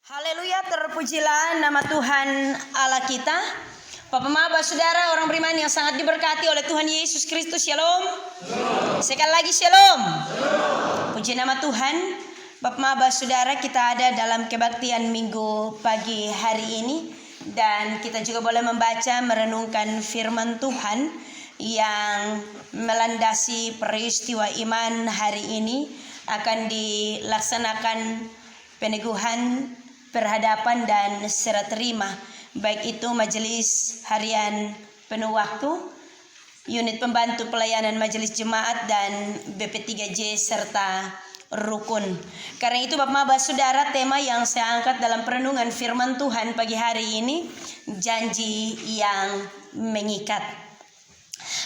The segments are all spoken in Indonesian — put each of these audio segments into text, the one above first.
Haleluya, terpujilah nama Tuhan Allah kita. Bapak Maba saudara orang beriman yang sangat diberkati oleh Tuhan Yesus Kristus. Shalom. Sekali lagi shalom. Puji nama Tuhan. Bapak Maba saudara, kita ada dalam kebaktian minggu pagi hari ini, dan kita juga boleh membaca merenungkan firman Tuhan yang melandasi peristiwa iman hari ini. Akan dilaksanakan peneguhan, perhadapan dan serah terima, baik itu majelis harian penuh waktu, unit pembantu pelayanan majelis jemaat, dan BP3J serta rukun. Karena itu Bapak Maba saudara, tema yang saya angkat dalam perenungan firman Tuhan pagi hari ini, janji yang mengikat.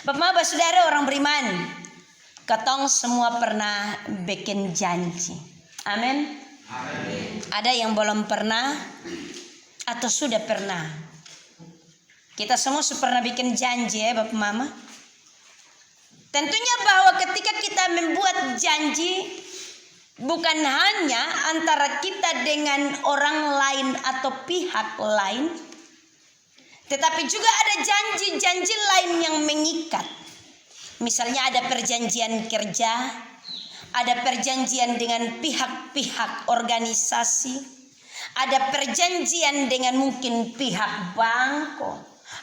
Bapak Maba saudara orang beriman, ketong semua pernah bikin janji. Amin. Ada yang belum pernah atau sudah pernah? Kita semua pernah bikin janji ya Bapak Mama. Tentunya bahwa ketika kita membuat janji, bukan hanya antara kita dengan orang lain atau pihak lain, tetapi juga ada janji-janji lain yang mengikat. Misalnya ada perjanjian kerja, ada perjanjian dengan pihak-pihak organisasi, ada perjanjian dengan mungkin pihak bank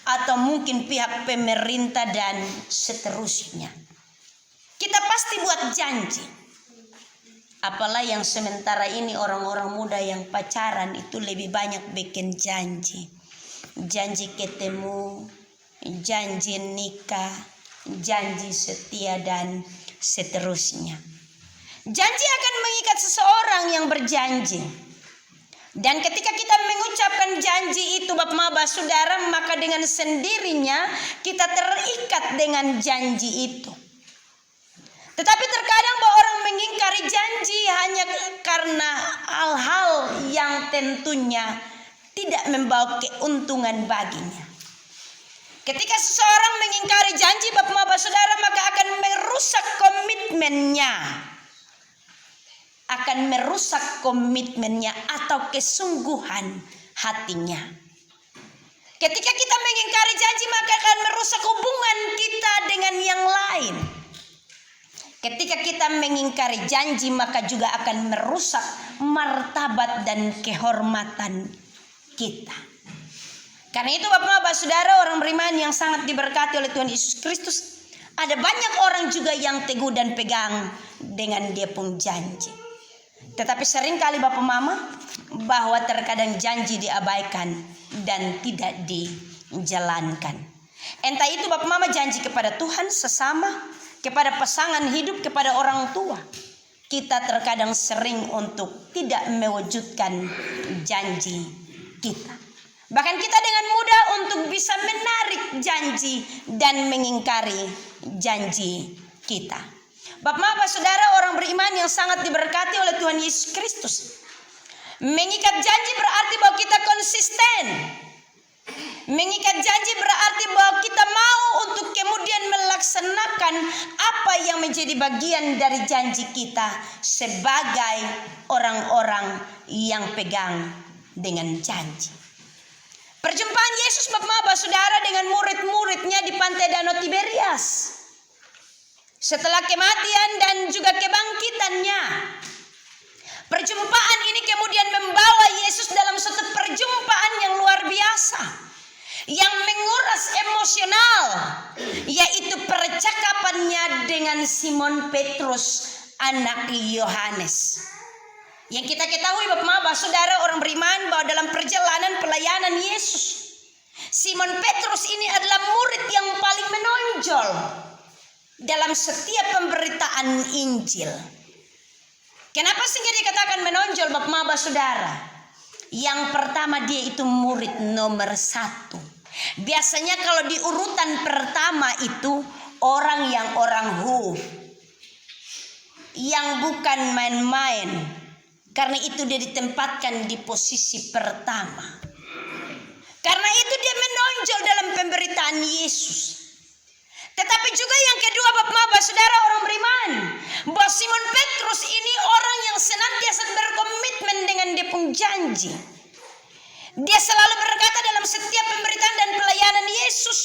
atau mungkin pihak pemerintah dan seterusnya. Kita pasti buat janji. Apalagi yang sementara ini orang-orang muda yang pacaran itu lebih banyak bikin janji. Janji ketemu, janji nikah, janji setia dan seterusnya. Janji akan mengikat seseorang yang berjanji. Dan ketika kita mengucapkan janji itu Bapak Maba saudara, maka dengan sendirinya kita terikat dengan janji itu. Tetapi terkadang bahwa orang mengingkari janji hanya karena hal-hal yang tentunya tidak membawa keuntungan baginya. Ketika seseorang mengingkari janji Bapak Maba saudara, maka akan merusak komitmennya atau kesungguhan hatinya. Ketika kita mengingkari janji, maka akan merusak hubungan kita dengan yang lain. Ketika kita mengingkari janji, maka juga akan merusak martabat dan kehormatan kita. Karena itu Bapak Maba saudara orang beriman yang sangat diberkati oleh Tuhan Yesus Kristus, ada banyak orang juga yang teguh dan pegang dengan dia pun janji. Tetapi seringkali Bapak Mama bahwa terkadang janji diabaikan dan tidak dijalankan. Entah itu Bapak Mama janji kepada Tuhan, sesama, kepada pasangan hidup, kepada orang tua. Kita terkadang sering untuk tidak mewujudkan janji kita. Bahkan kita dengan mudah untuk bisa menarik janji dan mengingkari janji kita. Bapak Maba saudara orang beriman yang sangat diberkati oleh Tuhan Yesus Kristus, mengikat janji berarti bahwa kita konsisten. Mengikat janji berarti bahwa kita mau untuk kemudian melaksanakan apa yang menjadi bagian dari janji kita sebagai orang-orang yang pegang dengan janji. Perjumpaan Yesus Bapak Maba saudara dengan murid-muridnya di pantai Danau Tiberias, setelah kematian dan juga kebangkitannya. Perjumpaan ini kemudian membawa Yesus dalam suatu perjumpaan yang luar biasa, yang menguras emosional, yaitu percakapannya dengan Simon Petrus anak Yohanes. Yang kita ketahui Bapak Maba saudara orang beriman bahwa dalam perjalanan pelayanan Yesus, Simon Petrus ini adalah murid yang paling menonjol dalam setiap pemberitaan Injil. Kenapa sehingga dikatakan menonjol Bapak Maba saudara? Yang pertama, dia itu murid nomor 1. Biasanya kalau di urutan pertama itu orang yang bukan main-main. Karena itu dia ditempatkan di posisi pertama. Karena itu dia menonjol dalam pemberitaan Yesus. Tetapi juga yang kedua Bapak saudara orang beriman, bahwa Simon Petrus ini orang yang senantiasa berkomitmen dengan dia pun janji. Dia selalu berkata dalam setiap pemberitaan dan pelayanan Yesus,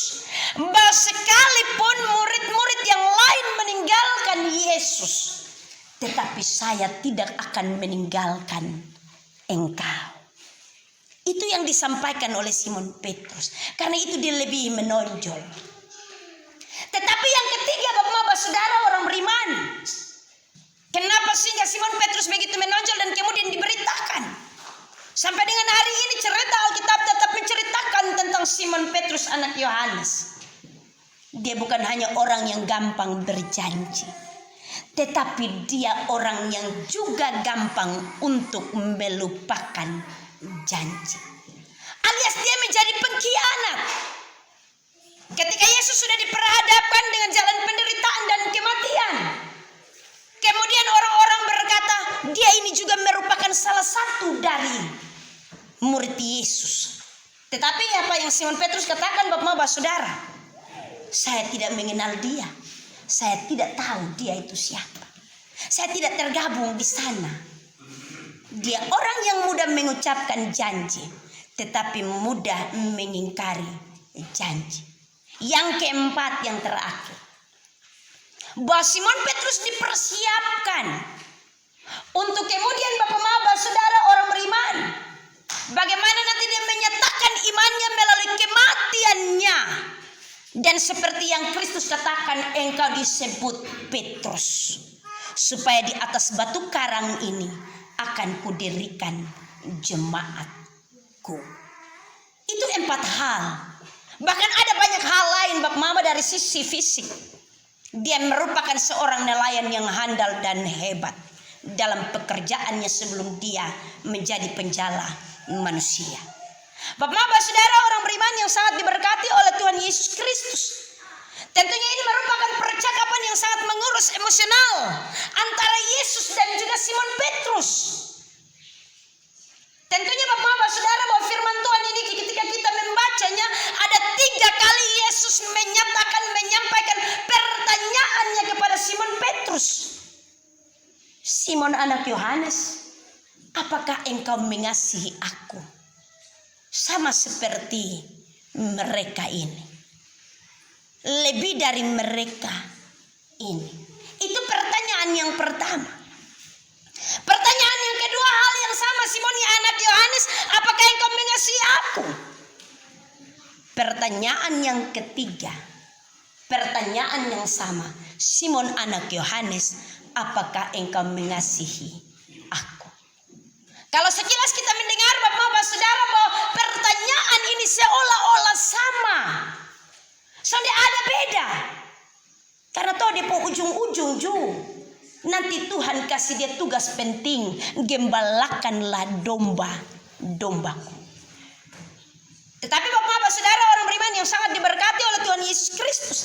bahwa sekalipun murid-murid yang lain meninggalkan Yesus, tetapi saya tidak akan meninggalkan engkau. Itu yang disampaikan oleh Simon Petrus. Karena itu dia lebih menonjol. Tetapi yang ketiga Bapak saudara orang beriman, kenapa sehingga Simon Petrus begitu menonjol dan kemudian diberitakan? Sampai dengan hari ini cerita Alkitab tetap menceritakan tentang Simon Petrus anak Yohanes. Dia bukan hanya orang yang gampang berjanji, tetapi dia orang yang juga gampang untuk melupakan janji. Alias dia menjadi pengkhianat. Ketika Yesus sudah diperhadapkan dengan jalan penderitaan dan kematian, kemudian orang-orang berkata, dia ini juga merupakan salah satu dari murid Yesus. Tetapi apa yang Simon Petrus katakan Bapak saudara? Saya tidak mengenal dia. Saya tidak tahu dia itu siapa. Saya tidak tergabung di sana. Dia orang yang mudah mengucapkan janji, tetapi mudah mengingkari janji. Yang keempat, yang terakhir, bahwa Simon Petrus dipersiapkan untuk kemudian Bapak saudara orang beriman, bagaimana nanti dia menyatakan imannya melalui kematiannya. Dan seperti yang Kristus katakan, engkau disebut Petrus, supaya di atas batu karang ini akan kudirikan jemaatku. Itu 4 hal. Bahkan ada banyak hal lain Bapak Mama dari sisi fisik. Dia merupakan seorang nelayan yang handal dan hebat dalam pekerjaannya sebelum dia menjadi penjala manusia. Bapak Mama saudara orang beriman yang sangat diberkati oleh Tuhan Yesus Kristus. Tentunya ini merupakan percakapan yang sangat mengurus emosional antara Yesus dan juga Simon Petrus. Tentunya Bapak saudara bahwa firman Tuhan ini ketika kita membacanya, ada 3 kali Yesus menyampaikan pertanyaannya kepada Simon Petrus. Simon anak Yohanes, apakah engkau mengasihi aku sama seperti mereka ini? Lebih dari mereka ini. Itu pertanyaan yang pertama. Pertanyaan yang kedua, hal yang sama, Simon anak Yohanes, apakah engkau mengasihi aku? Pertanyaan yang ketiga, pertanyaan yang sama, Simon anak Yohanes, apakah engkau mengasihi aku? Kalau sekilas kita mendengar Bapak saudara bahwa pertanyaan ini seolah-olah sama, soalnya ada beda. Karena toh di ujung-ujung nanti Tuhan kasih dia tugas penting, gembalakanlah domba-dombaku. Tetapi Bapak saudara orang beriman yang sangat diberkati oleh Tuhan Yesus Kristus,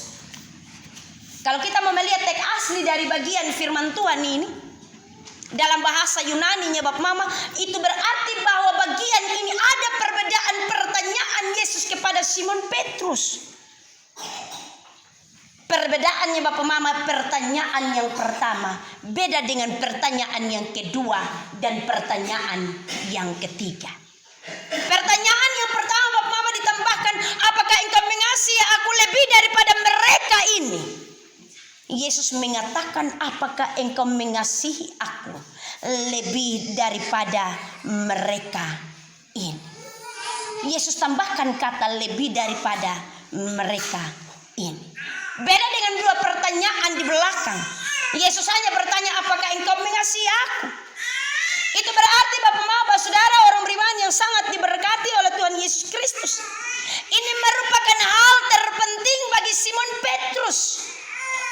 kalau kita mau melihat teks asli dari bagian firman Tuhan ini, dalam bahasa Yunani-nya Bapak Mama, itu berarti bahwa bagian ini ada perbedaan pertanyaan Yesus kepada Simon Petrus. Perbedaannya Bapak Mama, pertanyaan yang pertama beda dengan pertanyaan yang kedua dan pertanyaan yang ketiga. Pertanyaan yang pertama Bapak Mama ditambahkan, apakah engkau mengasihi aku lebih daripada mereka ini? Yesus mengatakan, apakah engkau mengasihi aku lebih daripada mereka ini? Yesus tambahkan kata lebih daripada mereka ini. Beda dengan 2 pertanyaan di belakang. Yesus hanya bertanya, apakah engkau mengasihi aku? Itu berarti Bapak saudara orang beriman yang sangat diberkati oleh Tuhan Yesus Kristus, ini merupakan hal terpenting bagi Simon Petrus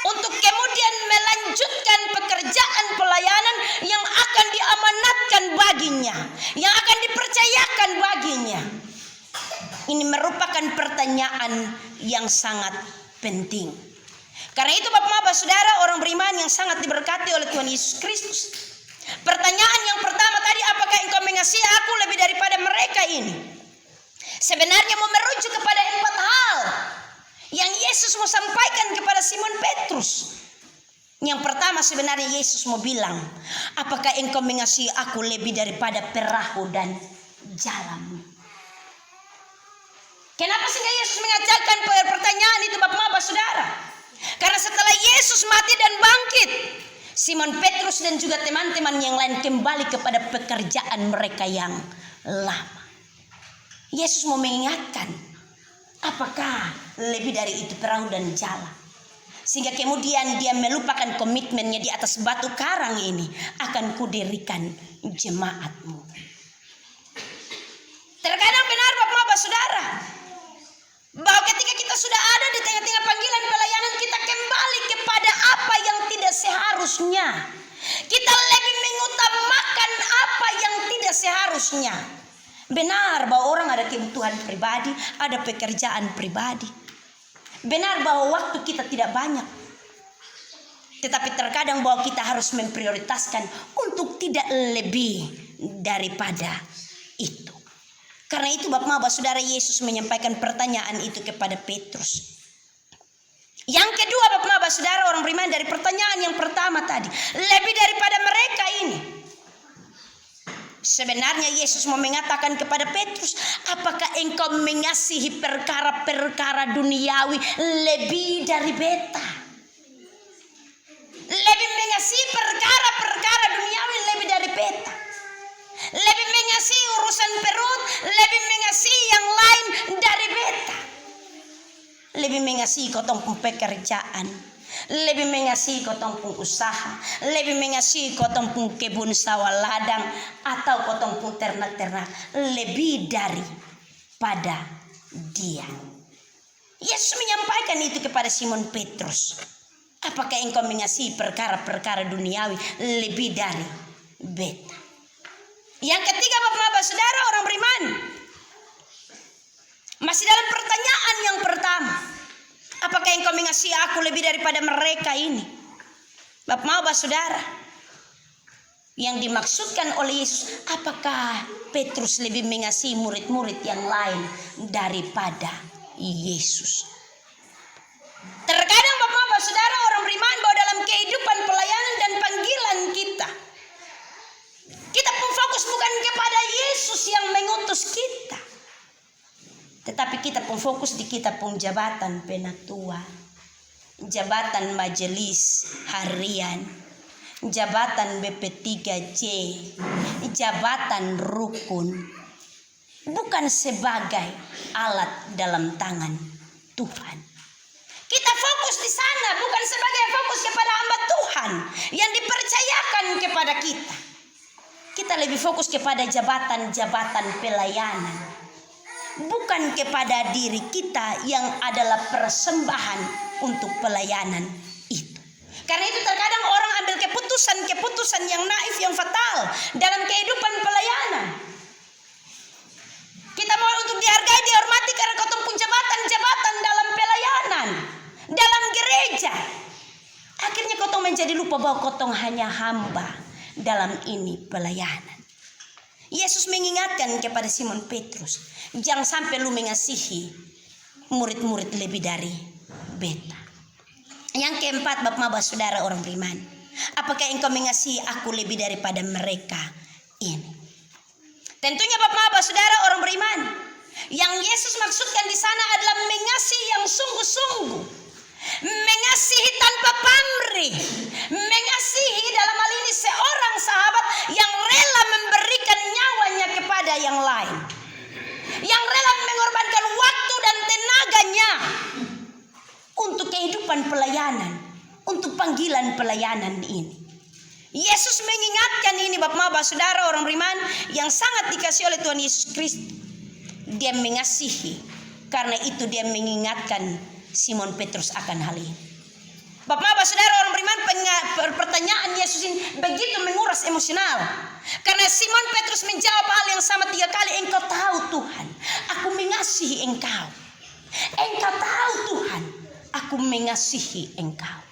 untuk kemudian melanjutkan pekerjaan pelayanan yang akan diamanatkan baginya, yang akan dipercayakan baginya. Ini merupakan pertanyaan yang sangat penting. Karena itu Bapak saudara orang beriman yang sangat diberkati oleh Tuhan Yesus Kristus, pertanyaan yang pertama tadi, apakah engkau mengasihi aku lebih daripada mereka ini, sebenarnya mau merujuk kepada 4 hal yang Yesus mau sampaikan kepada Simon Petrus. Yang pertama sebenarnya Yesus mau bilang, apakah engkau mengasihi aku lebih daripada perahu dan jalamu? Kenapa sehingga Yesus mengajarkan pertanyaan itu Bapak-Bapak Saudara? Karena setelah Yesus mati dan bangkit, Simon Petrus dan juga teman-teman yang lain kembali kepada pekerjaan mereka yang lama. Yesus mau mengingatkan, apakah lebih dari itu perahu dan jala? Sehingga kemudian dia melupakan komitmennya di atas batu karang ini, akan kudirikan jemaatmu. Terkadang benar Bapak-Bapak Saudara, bahwa ketika kita sudah ada di tengah-tengah panggilan pelayanan, kita kembali kepada apa yang tidak seharusnya. Kita lebih mengutamakan apa yang tidak seharusnya. Benar bahwa orang ada kebutuhan pribadi, ada pekerjaan pribadi. Benar bahwa waktu kita tidak banyak. Tetapi terkadang bahwa kita harus memprioritaskan untuk tidak lebih daripada itu. Karena itu Bapak-Bapak Saudara, Yesus menyampaikan pertanyaan itu kepada Petrus. Yang kedua Bapak-Bapak Saudara, orang beriman, dari pertanyaan yang pertama tadi, lebih daripada mereka ini. Sebenarnya Yesus mau mengatakan kepada Petrus, apakah engkau mengasihi perkara-perkara duniawi lebih dari beta? Lebih mengasihi perkara-perkara duniawi lebih dari beta? Lebih mengasihi urusan perut, lebih mengasihi yang lain dari beta? Lebih mengasihi kotong pun pekerjaan, lebih mengasihi kotong pun usaha, lebih mengasihi kotong pun kebun sawah ladang, atau kotong pun ternak-ternak lebih daripada dia. Yesus menyampaikan itu kepada Simon Petrus. Apakah engkau mengasihi perkara-perkara duniawi lebih dari beta? Yang ketiga Bapak-Bapak Saudara, orang beriman, masih dalam pertanyaan yang pertama, apakah engkau mengasihi aku lebih daripada mereka ini? Bapak-Bapak Saudara, yang dimaksudkan oleh Yesus, apakah Petrus lebih mengasihi murid-murid yang lain daripada Yesus? Terkadang Bapak-Bapak Saudara, orang beriman, bahwa dalam kehidupan pelayanan dan panggilan kita pun fokus bukan kepada Yesus yang mengutus kita, tetapi kita pun fokus di kita pun jabatan penatua, jabatan majelis harian, jabatan BP3J, jabatan rukun, bukan sebagai alat dalam tangan Tuhan. Kita fokus di sana bukan sebagai fokus kepada hamba Tuhan yang dipercayakan kepada kita. Kita lebih fokus kepada jabatan-jabatan pelayanan, bukan kepada diri kita yang adalah persembahan untuk pelayanan itu. Karena itu terkadang orang ambil keputusan yang naif, yang fatal dalam kehidupan pelayanan. Kita mau untuk dihargai, dihormati karena kotong pun jabatan dalam pelayanan, dalam gereja. Akhirnya kotong menjadi lupa bahwa kotong hanya hamba dalam ini pelayanan. Yesus mengingatkan kepada Simon Petrus, jangan sampai lu mengasihi murid-murid lebih dari beta. Yang keempat Bapak-Bapak Saudara, orang beriman, apakah engkau mengasihi aku lebih daripada mereka ini? Tentunya Bapak-Bapak Saudara, orang beriman, yang Yesus maksudkan di sana adalah mengasihi yang sungguh-sungguh, mengasihi tanpa pamrih, mengasihi dalam hal ini seorang sahabat yang rela memberikan nyawanya kepada yang lain, yang rela mengorbankan waktu dan tenaganya untuk kehidupan pelayanan, untuk panggilan pelayanan ini. Yesus mengingatkan ini Bapak-Bapak Saudara, orang beriman, yang sangat dikasihi oleh Tuhan Yesus Kristus. Dia mengasihi, karena itu dia mengingatkan Simon Petrus akan hal ini. Bapak-Bapak Saudara, orang beriman, pertanyaan Yesus ini begitu menguras emosional. Karena Simon Petrus menjawab hal yang sama 3 kali. Engkau tahu Tuhan, aku mengasihi engkau. Engkau tahu Tuhan, aku mengasihi engkau.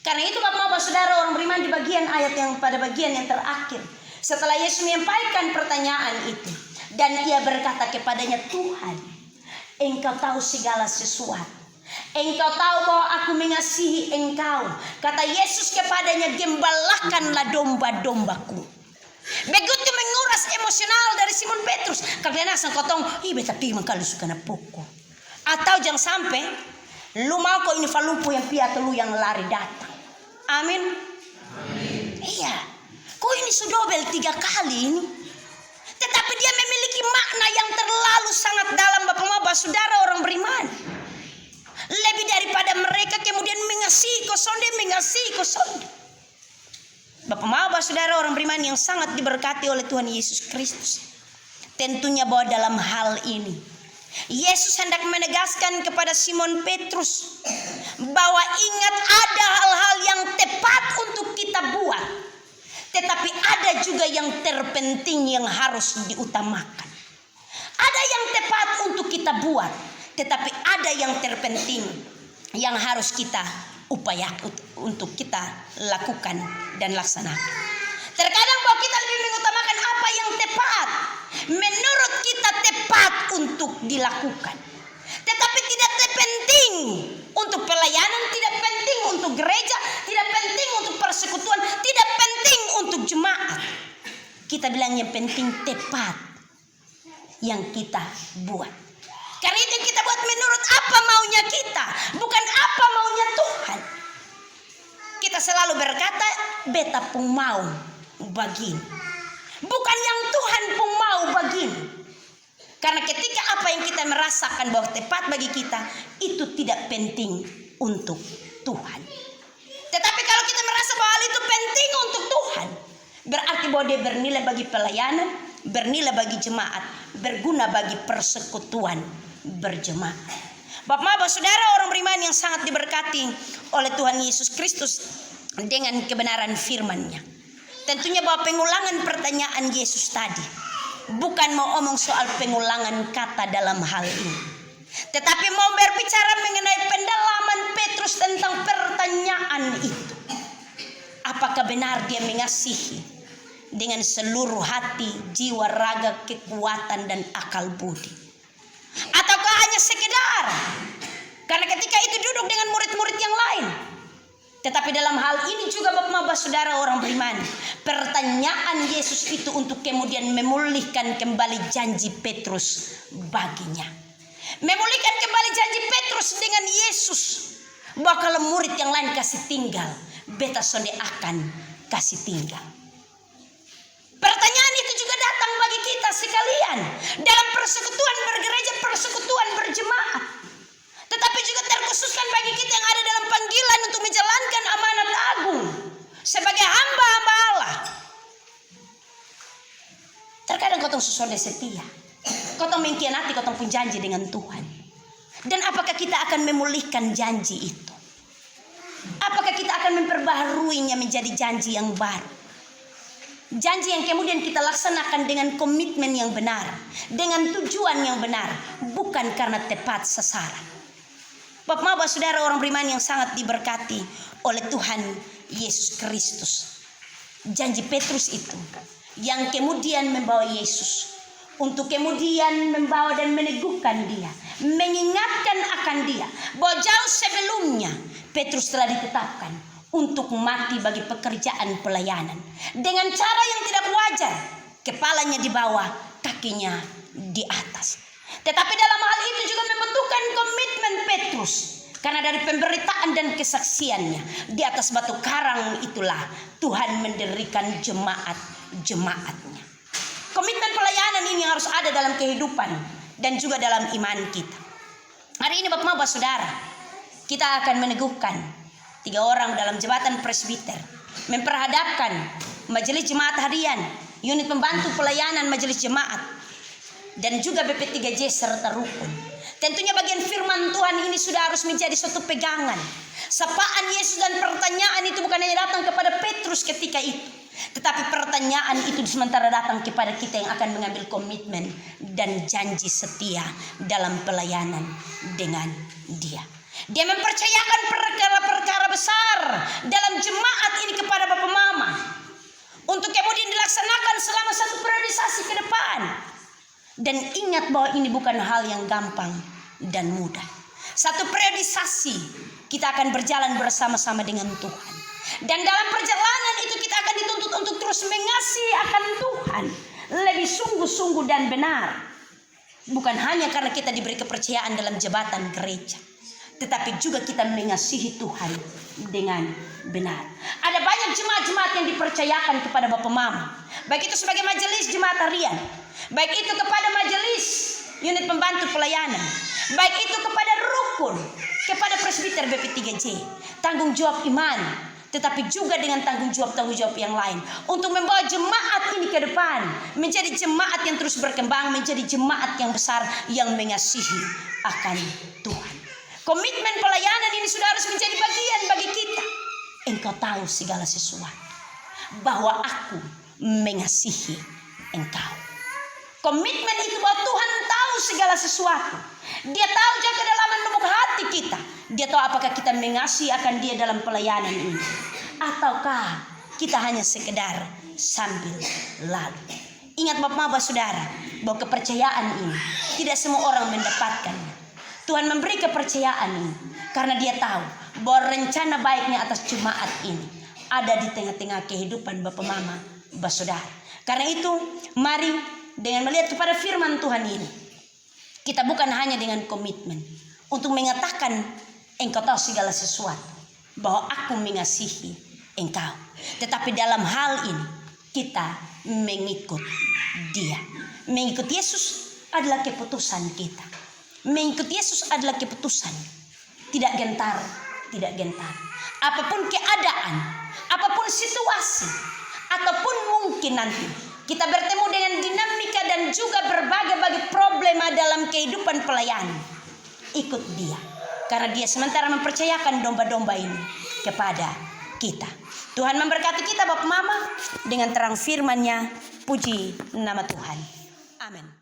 Karena itu Bapak-Bapak Saudara, orang beriman, di bagian ayat yang pada bagian yang terakhir, setelah Yesus menyampaikan pertanyaan itu, dan ia berkata kepadanya, Tuhan, engkau tahu segala sesuatu. Engkau tahu bahwa aku mengasihi engkau. Kata Yesus kepadanya, gembalakanlah domba-dombaku. Begitu menguras emosional dari Simon Petrus. Kalian asal kotong, beta pingin kalau suka na pukul. Atau jangan sampai lu mau kau ini falumpu yang piatu lu yang lari datang. Amin. Iya. Kau ini sudah dobel 3 kali ini. Tetapi dia memiliki makna yang terlalu sangat dalam Bapak-Bapak saudara orang beriman. Lebih daripada mereka kemudian mengasihi kosonde. Bapak-Bapak saudara orang beriman yang sangat diberkati oleh Tuhan Yesus Kristus. Tentunya bahwa dalam hal ini Yesus hendak menegaskan kepada Simon Petrus bahwa ingat ada hal-hal yang tepat untuk kita buat. Tetapi ada juga yang terpenting yang harus diutamakan. Ada yang tepat untuk kita buat, tetapi ada yang terpenting yang harus kita upayakan untuk kita lakukan dan laksanakan. Terkadang bahwa kita lebih mengutamakan apa yang tepat, menurut kita tepat untuk dilakukan. Tetapi tidak penting untuk pelayanan, tidak penting untuk gereja, tidak penting untuk persekutuan, tidak penting untuk jemaat. Kita bilang yang penting tepat yang kita buat. Karena itu kita buat menurut apa maunya kita, bukan apa maunya Tuhan. Kita selalu berkata, beta pun mau begini. Bukan yang Tuhan pun mau begini. Karena ketika apa yang kita merasakan bahwa tepat bagi kita, itu tidak penting untuk Tuhan. Tetapi kalau kita merasa bahwa hal itu penting untuk Tuhan, berarti bahwa dia bernilai bagi pelayanan, bernilai bagi jemaat, berguna bagi persekutuan berjemaat. Bapak-bapak saudara orang beriman yang sangat diberkati oleh Tuhan Yesus Kristus dengan kebenaran firman-Nya. Tentunya bahwa pengulangan pertanyaan Yesus tadi bukan mau omong soal pengulangan kata dalam hal ini, tetapi mau berbicara mengenai pendalaman Petrus tentang pertanyaan itu. Apakah benar dia mengasihi dengan seluruh hati, jiwa, raga, kekuatan, dan akal budi? Ataukah hanya sekedar karena ketika itu duduk dengan murid-murid yang lain? Tetapi dalam hal ini juga Bapak-Bapak saudara orang beriman, pertanyaan Yesus itu untuk kemudian memulihkan kembali janji Petrus baginya. Memulihkan kembali janji Petrus dengan Yesus, bahwa kalau murid yang lain kasih tinggal, beta sonde akan kasih tinggal. Pertanyaan itu juga datang bagi kita sekalian dalam persekutuan bergereja, persekutuan berjemaat. Tetapi juga terkhususkan bagi kita yang ada dalam panggilan untuk menjalankan amanat agung sebagai hamba-hamba Allah. Terkadang kau susode setia, kau mengkhianati kau pun janji dengan Tuhan. Dan apakah kita akan memulihkan janji itu? Apakah kita akan memperbaharuinya menjadi janji yang baru? Janji yang kemudian kita laksanakan dengan komitmen yang benar, dengan tujuan yang benar, bukan karena tepat sasaran. Bapak-bapak saudara orang beriman yang sangat diberkati oleh Tuhan Yesus Kristus. Janji Petrus itu yang kemudian membawa Yesus untuk kemudian membawa dan meneguhkan dia, mengingatkan akan dia bahwa jauh sebelumnya Petrus telah ditetapkan untuk mati bagi pekerjaan pelayanan dengan cara yang tidak wajar, kepalanya di bawah, kakinya di atas. Tetapi dalam hal itu juga membutuhkan komitmen Petrus, karena dari pemberitaan dan kesaksiannya di atas batu karang itulah Tuhan mendirikan jemaat-jemaatnya. Komitmen pelayanan ini harus ada dalam kehidupan dan juga dalam iman kita. Hari ini Bapak-bapak saudara, kita akan meneguhkan 3 orang dalam jabatan presbiter, memperhadapkan majelis jemaat harian, unit pembantu pelayanan majelis jemaat, dan juga BP3J serta rukun. Tentunya bagian firman Tuhan ini sudah harus menjadi suatu pegangan. Sapaan Yesus dan pertanyaan itu bukan hanya datang kepada Petrus ketika itu, tetapi pertanyaan itu sementara datang kepada kita yang akan mengambil komitmen dan janji setia dalam pelayanan dengan dia. Dia mempercayakan perkara-perkara besar dalam jemaat ini kepada Bapak Mama untuk kemudian dilaksanakan selama satu periodisasi ke depan. Dan ingat bahwa ini bukan hal yang gampang dan mudah. Satu periodisasi kita akan berjalan bersama-sama dengan Tuhan. Dan dalam perjalanan itu kita akan dituntut untuk terus mengasihi akan Tuhan lebih sungguh-sungguh dan benar. Bukan hanya karena kita diberi kepercayaan dalam jabatan gereja, tetapi juga kita mengasihi Tuhan dengan benar. Ada banyak jemaat-jemaat yang dipercayakan kepada Bapak Mama, baik itu sebagai majelis jemaat harian, baik itu kepada majelis unit pembantu pelayanan, baik itu kepada rukun, kepada presbiter BP3J, tanggung jawab iman, tetapi juga dengan tanggung jawab yang lain untuk membawa jemaat ini ke depan menjadi jemaat yang terus berkembang, menjadi jemaat yang besar yang mengasihi akan Tuhan. Komitmen pelayanan ini sudah harus menjadi bagian bagi kita. Engkau tahu segala sesuatu, bahwa aku mengasihi engkau. Komitmen itu bahwa Tuhan tahu segala sesuatu. Dia tahu juga kedalaman lubuk hati kita. Dia tahu apakah kita mengasihi akan Dia dalam pelayanan ini, ataukah kita hanya sekedar sambil lalu. Ingat Bapak-Bapak Saudara, bahwa kepercayaan ini tidak semua orang mendapatkannya. Tuhan memberi kepercayaan ini karena Dia tahu bahwa rencana baiknya atas jemaat ini ada di tengah-tengah kehidupan Bapak Mama, Bapak Saudara. Karena itu mari dengan melihat kepada firman Tuhan ini, kita bukan hanya dengan komitmen untuk mengatakan engkau tahu segala sesuatu, bahwa aku mengasihi engkau, tetapi dalam hal ini kita mengikut Dia. Mengikut Yesus adalah keputusan kita. Mengikut Yesus adalah keputusan. Tidak gentar, tidak gentar. Apapun keadaan, apapun situasi, ataupun mungkin nanti kita bertemu dengan dinamika dan juga berbagai-bagai problema dalam kehidupan pelayanan, ikut Dia. Karena Dia sementara mempercayakan domba-domba ini kepada kita. Tuhan memberkati kita Bapak Mama dengan terang firman-Nya. Puji nama Tuhan. Amin.